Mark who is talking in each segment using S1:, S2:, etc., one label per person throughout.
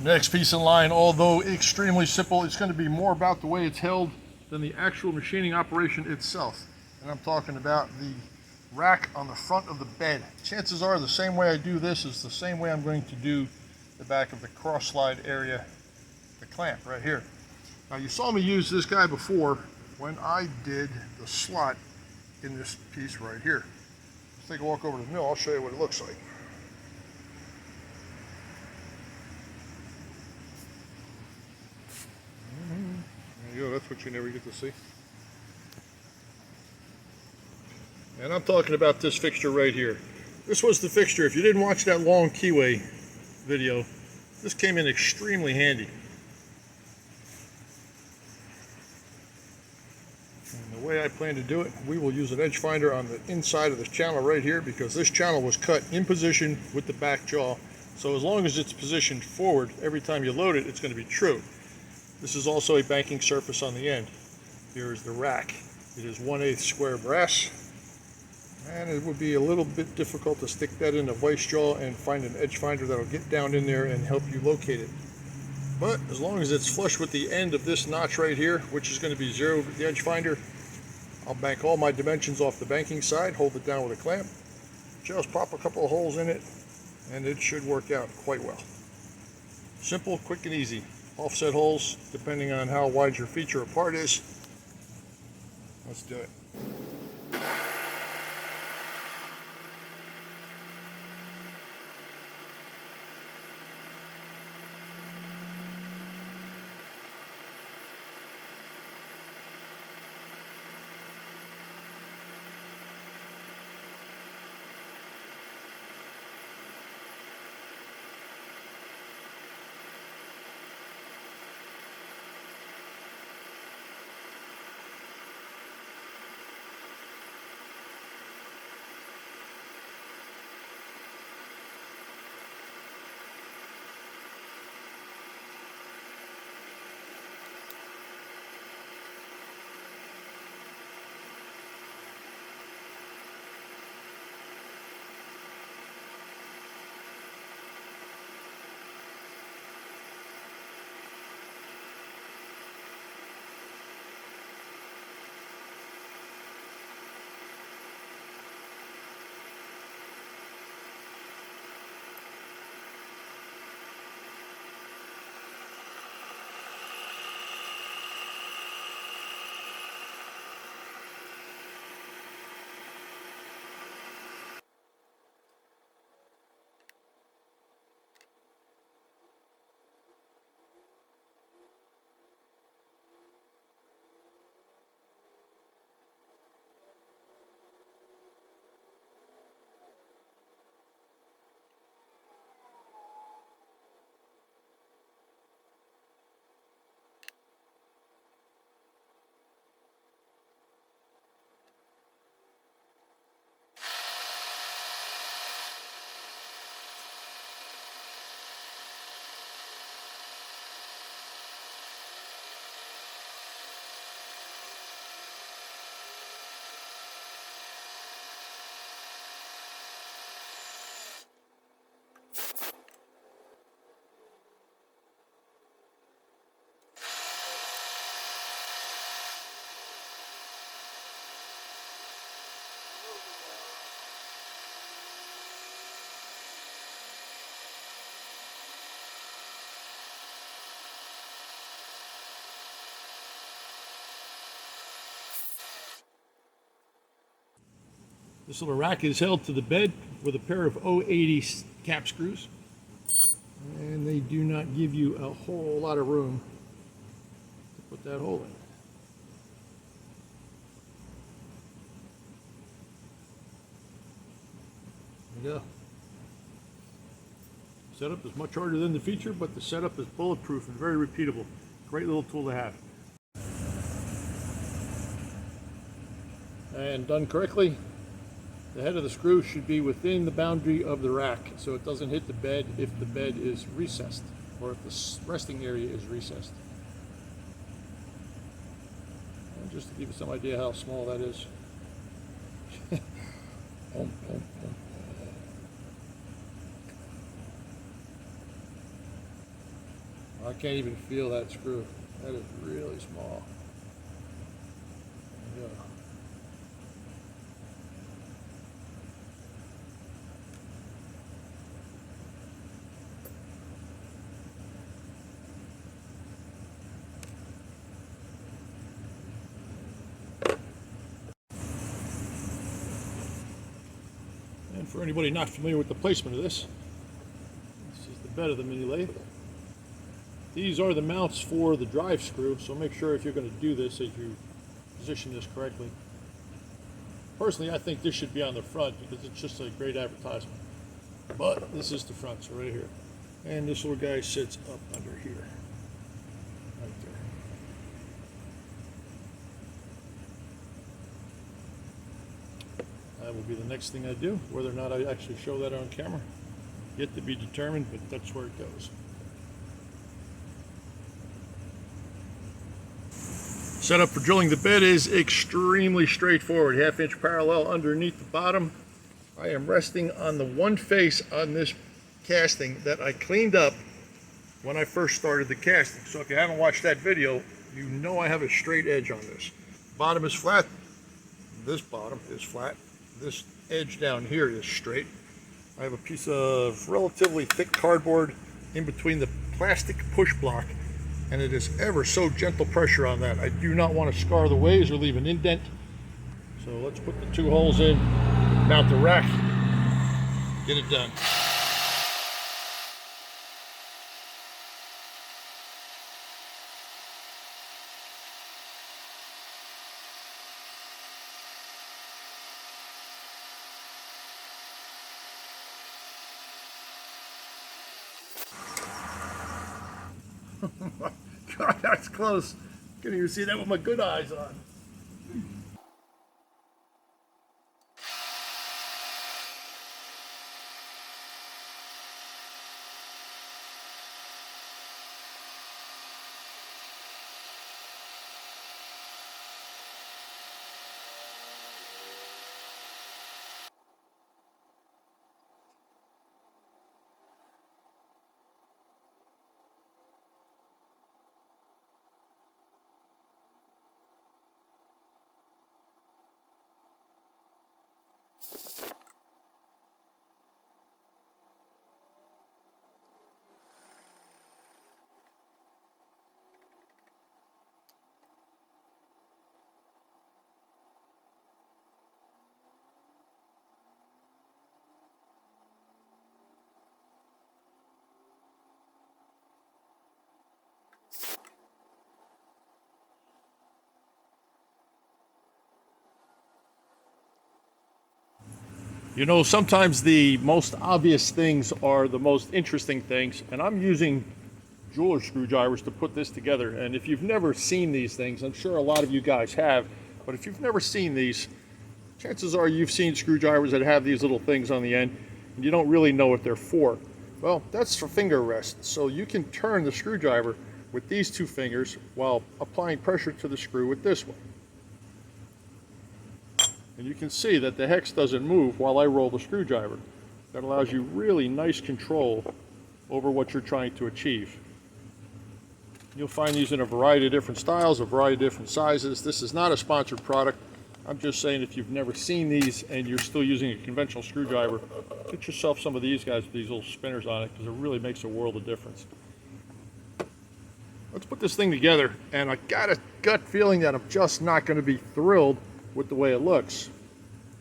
S1: Next piece in line, although extremely simple, it's going to be more about the way it's held than the actual machining operation itself. And I'm talking about the rack on the front of the bed. Chances are the same way I do this is the same way I'm going to do the back of the cross slide area, the clamp right here. Now you saw me use this guy before when I did the slot in this piece right here. Let's take a walk over to the mill. I'll show you what it looks like. There you go, that's what you never get to see. And I'm talking about this fixture right here. This was the fixture. If you didn't watch that long keyway video, this came in extremely handy. And the way I plan to do it, we will use an edge finder on the inside of this channel right here, because this channel was cut in position with the back jaw. So as long as it's positioned forward, every time you load it, it's going to be true. This is also a banking surface on the end. Here is the rack. It is 1/8 square brass. And it would be a little bit difficult to stick that in a vice jaw and find an edge finder that'll get down in there and help you locate it. But as long as it's flush with the end of this notch right here, which is going to be 0 with the edge finder, I'll bank all my dimensions off the banking side, hold it down with a clamp, just pop a couple of holes in it, and it should work out quite well. Simple, quick, and easy. Offset holes, depending on how wide your feature or part is. Let's do it. This little rack is held to the bed with a pair of 080 cap screws, and they do not give you a whole lot of room to put that hole in. There you go. Setup is much harder than the feature, but the setup is bulletproof and very repeatable. Great little tool to have. And done correctly, the head of the screw should be within the boundary of the rack, so it doesn't hit the bed if the bed is recessed, or if the resting area is recessed. And just to give you some idea how small that is. I can't even feel that screw. That is really small. Yeah. And for anybody not familiar with the placement of this is the bed of the mini lathe. These are the mounts for the drive screw, so make sure if you're going to do this that you position this correctly. Personally, I think this should be on the front because it's just a great advertisement. But this is the front, so right here. And this little guy sits up under here. Right there. That will be the next thing I do. Whether or not I actually show that on camera, yet to be determined, but that's where it goes. Setup for drilling the bed is extremely straightforward. 1/2 inch parallel underneath the bottom. I am resting on the one face on this casting that I cleaned up when I first started the casting. So if you haven't watched that video, you know I have a straight edge on this. Bottom is flat. This bottom is flat. This edge down here is straight. I have a piece of relatively thick cardboard in between the plastic push block, and it is ever so gentle pressure on that. I do not want to scar the ways or leave an indent. So let's put the 2 holes in, mount the rack, get it done. Oh my God, that's close. Can't even see that with my good eyes on. You know, sometimes the most obvious things are the most interesting things, and I'm using jeweler screwdrivers to put this together. And if you've never seen these things, I'm sure a lot of you guys have, but if you've never seen these, chances are you've seen screwdrivers that have these little things on the end, and you don't really know what they're for. Well, that's for finger rest, so you can turn the screwdriver with these 2 fingers while applying pressure to the screw with this one. And you can see that the hex doesn't move while I roll the screwdriver. That allows you really nice control over what you're trying to achieve. You'll find these in a variety of different styles, a variety of different sizes. This is not a sponsored product. I'm just saying if you've never seen these and you're still using a conventional screwdriver, get yourself some of these guys with these little spinners on it, because it really makes a world of difference. Let's put this thing together, and I got a gut feeling that I'm just not going to be thrilled with the way it looks.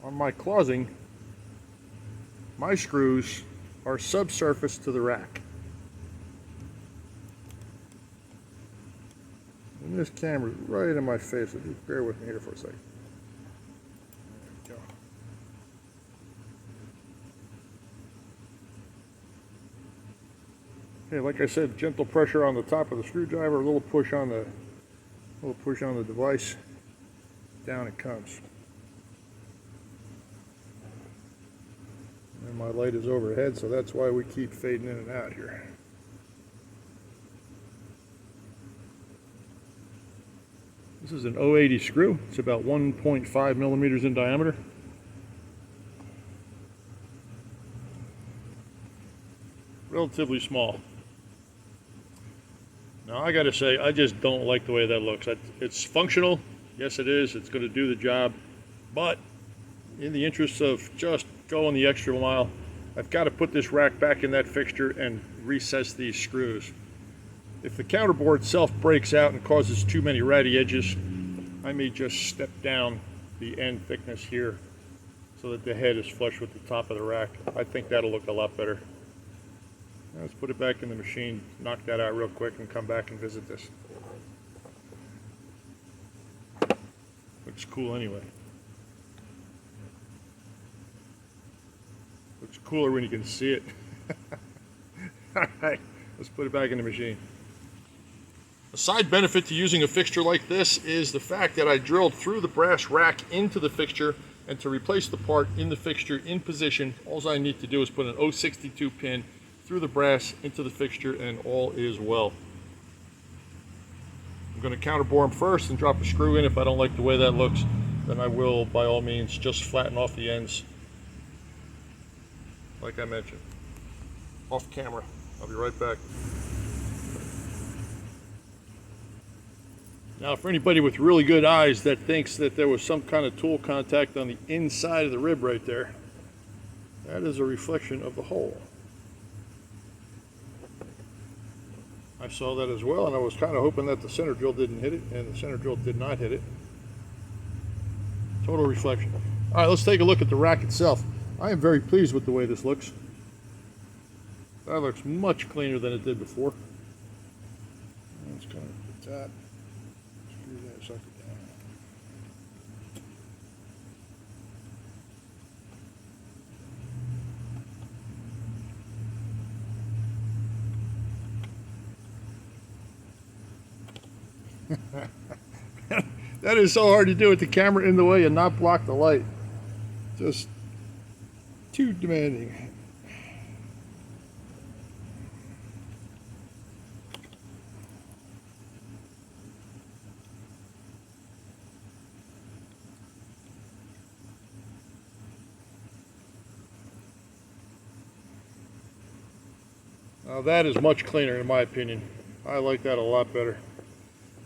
S1: On my closing, my screws are subsurface to the rack. And this camera's right in my face, so just bear with me here for a second. There we go. Okay, like I said, gentle pressure on the top of the screwdriver, a little push on the device. Down it comes. And my light is overhead, so that's why we keep fading in and out here. This is an 080 screw. It's about 1.5 millimeters in diameter. Relatively small. Now I gotta say, I just don't like the way that looks. It's functional, yes it is, it's gonna do the job, but in the interest of just going the extra mile, I've got to put this rack back in that fixture and recess these screws. If the counterboard itself breaks out and causes too many ratty edges, I may just step down the end thickness here so that the head is flush with the top of the rack. I think that'll look a lot better. Now let's put it back in the machine, knock that out real quick, and come back and visit this. Looks cool anyway. Looks cooler when you can see it. Alright, let's put it back in the machine. A side benefit to using a fixture like this is the fact that I drilled through the brass rack into the fixture, and to replace the part in the fixture in position, all I need to do is put an 062 pin through the brass into the fixture and all is well. I'm going to counterbore them first and drop a screw in. If I don't like the way that looks, then I will by all means just flatten off the ends like I mentioned. Off camera. I'll be right back. Now, for anybody with really good eyes that thinks that there was some kind of tool contact on the inside of the rib right there, that is a reflection of the hole. I saw that as well, and I was kind of hoping that the center drill didn't hit it, and the center drill did not hit it. Total reflection. All right, let's take a look at the rack itself. I am very pleased with the way this looks. That looks much cleaner than it did before. Let's kind of tap. Screw that sucker down. That is so hard to do with the camera in the way and not block the light. Just too demanding. Now that is much cleaner in my opinion. I like that a lot better.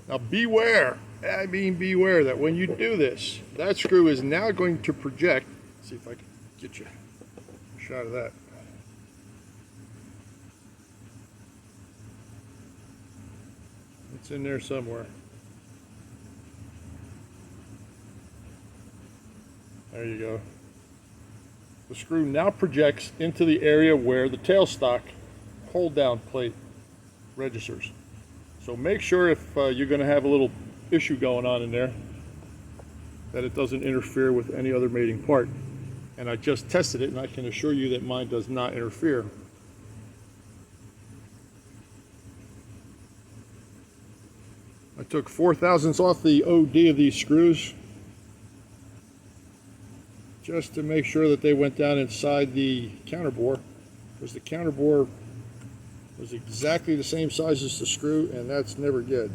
S1: Now beware, I mean beware that when you do this, that screw is now going to project. Let's see if I can get you a shot of that. It's in there somewhere. There you go. The screw now projects into the area where the tailstock hold down plate registers. So make sure if you're going to have a little issue going on in there that it doesn't interfere with any other mating part. And I just tested it and I can assure you that mine does not interfere. I took 4/1000ths off the OD of these screws just to make sure that they went down inside the counterbore, because the counterbore was exactly the same size as the screw, and that's never good.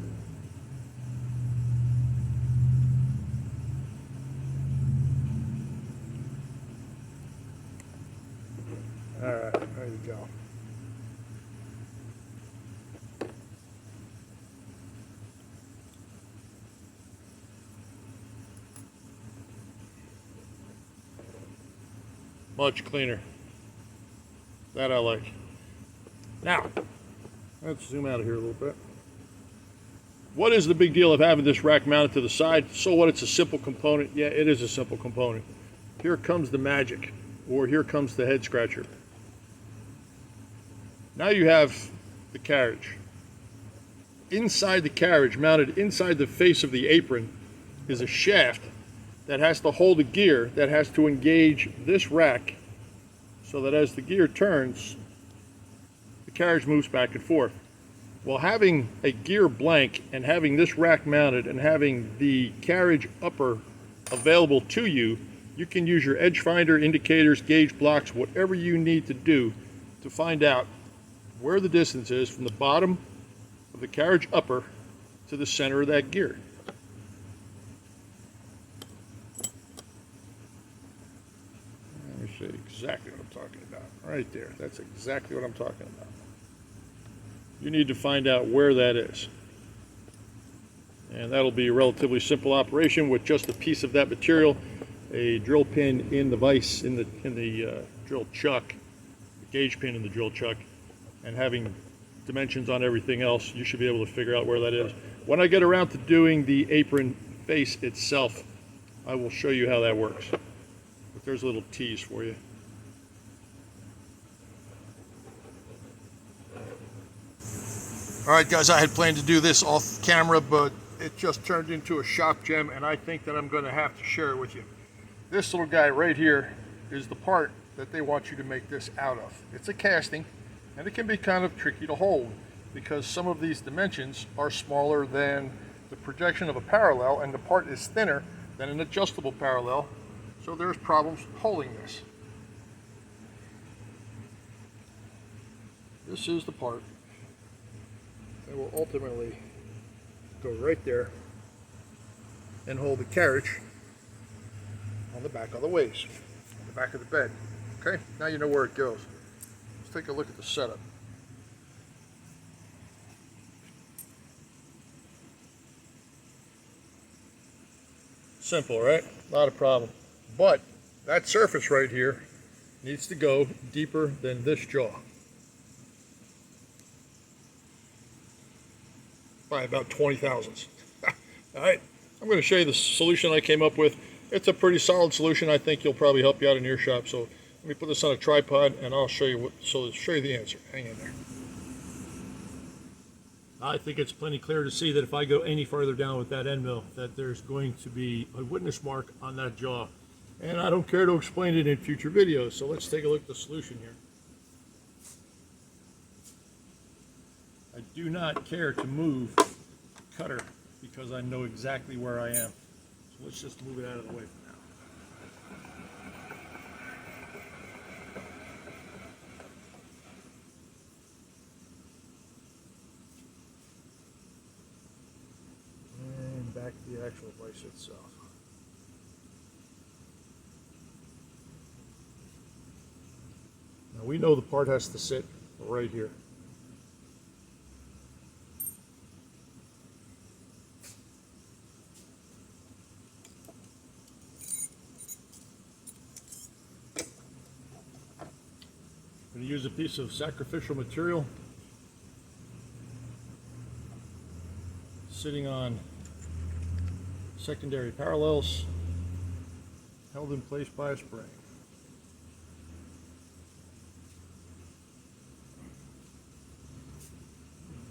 S1: All right, there you go. Much cleaner. That I like. Now, let's zoom out of here a little bit. What is the big deal of having this rack mounted to the side? So what, it's a simple component? Yeah, it is a simple component. Here comes the magic, or here comes the head scratcher. Now you have the carriage. Inside the carriage, mounted inside the face of the apron, is a shaft that has to hold a gear that has to engage this rack so that as the gear turns, the carriage moves back and forth. Well, having a gear blank and having this rack mounted and having the carriage upper available to you, you can use your edge finder, indicators, gauge blocks, whatever you need to do to find out where the distance is from the bottom of the carriage upper to the center of that gear. Let me show you exactly what I'm talking about. Right there. That's exactly what I'm talking about. you need to find out where that is. And that'll be a relatively simple operation with just a piece of that material, a drill pin in the vise, in the drill chuck, a gauge pin in the drill chuck, and having dimensions on everything else. You should be able to figure out where that is. When I get around to doing the apron face itself, I will show you how that works. But there's a little tease for you. All right, guys, I had planned to do this off camera, but it just turned into a shop gem, and I think that I'm going to have to share it with you. This little guy right here is the part that they want you to make this out of. It's a casting, and it can be kind of tricky to hold because some of these dimensions are smaller than the projection of a parallel, and the part is thinner than an adjustable parallel, so there's problems holding this. This is the part that will ultimately go right there and hold the carriage on the back of the ways, on the back of the bed. Okay, now you know where it goes. Let's take a look at the setup. Simple, right? Not a problem. But that surface right here needs to go deeper than this jaw by about 20 thousandths. All right, I'm going to show you the solution I came up with. It's a pretty solid solution. I think you'll probably help you out in your shop. So let me put this on a tripod and I'll show you the answer. Hang in there. I think it's plenty clear to see that if I go any further down with that end mill, that there's going to be a witness mark on that jaw. And I don't care to explain it in future videos. So let's take a look at the solution here. I do not care to move the cutter because I know exactly where I am. So let's just move it out of the way for now. And back to the actual vise itself. Now we know the part has to sit right here. I'm going to use a piece of sacrificial material sitting on secondary parallels held in place by a spring.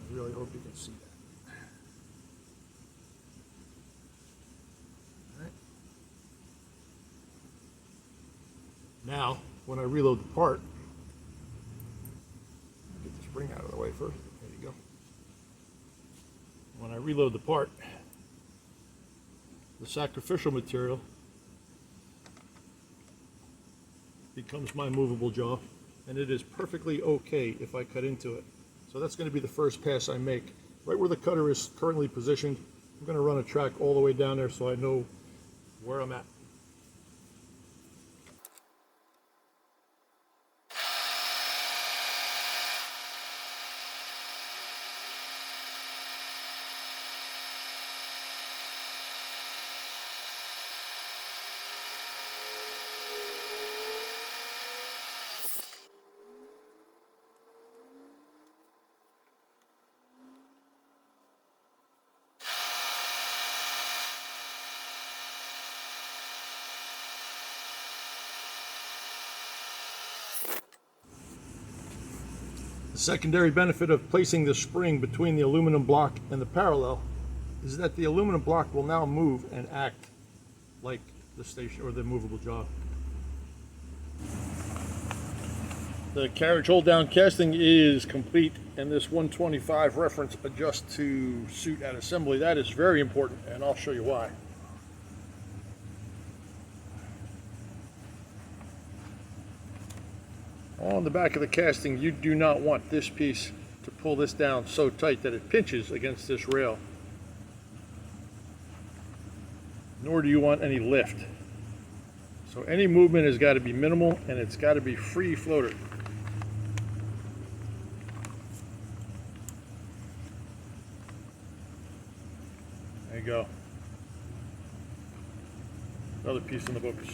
S1: I really hope you can see that. All right. Now, when I reload the part, get the spring out of the way first. There you go. When I reload the part, the sacrificial material becomes my movable jaw, and it is perfectly okay if I cut into it. So that's going to be the first pass I make. Right where the cutter is currently positioned, I'm going to run a track all the way down there so I know where I'm at. The secondary benefit of placing the spring between the aluminum block and the parallel is that the aluminum block will now move and act like the station or the movable jaw. The carriage hold down casting is complete, and this 125 reference adjusts to suit at assembly. That is very important, and I'll show you why. On the back of the casting, you do not want this piece to pull this down so tight that it pinches against this rail. Nor do you want any lift. So any movement has got to be minimal, and it's got to be free floater. There you go. Another piece in the books.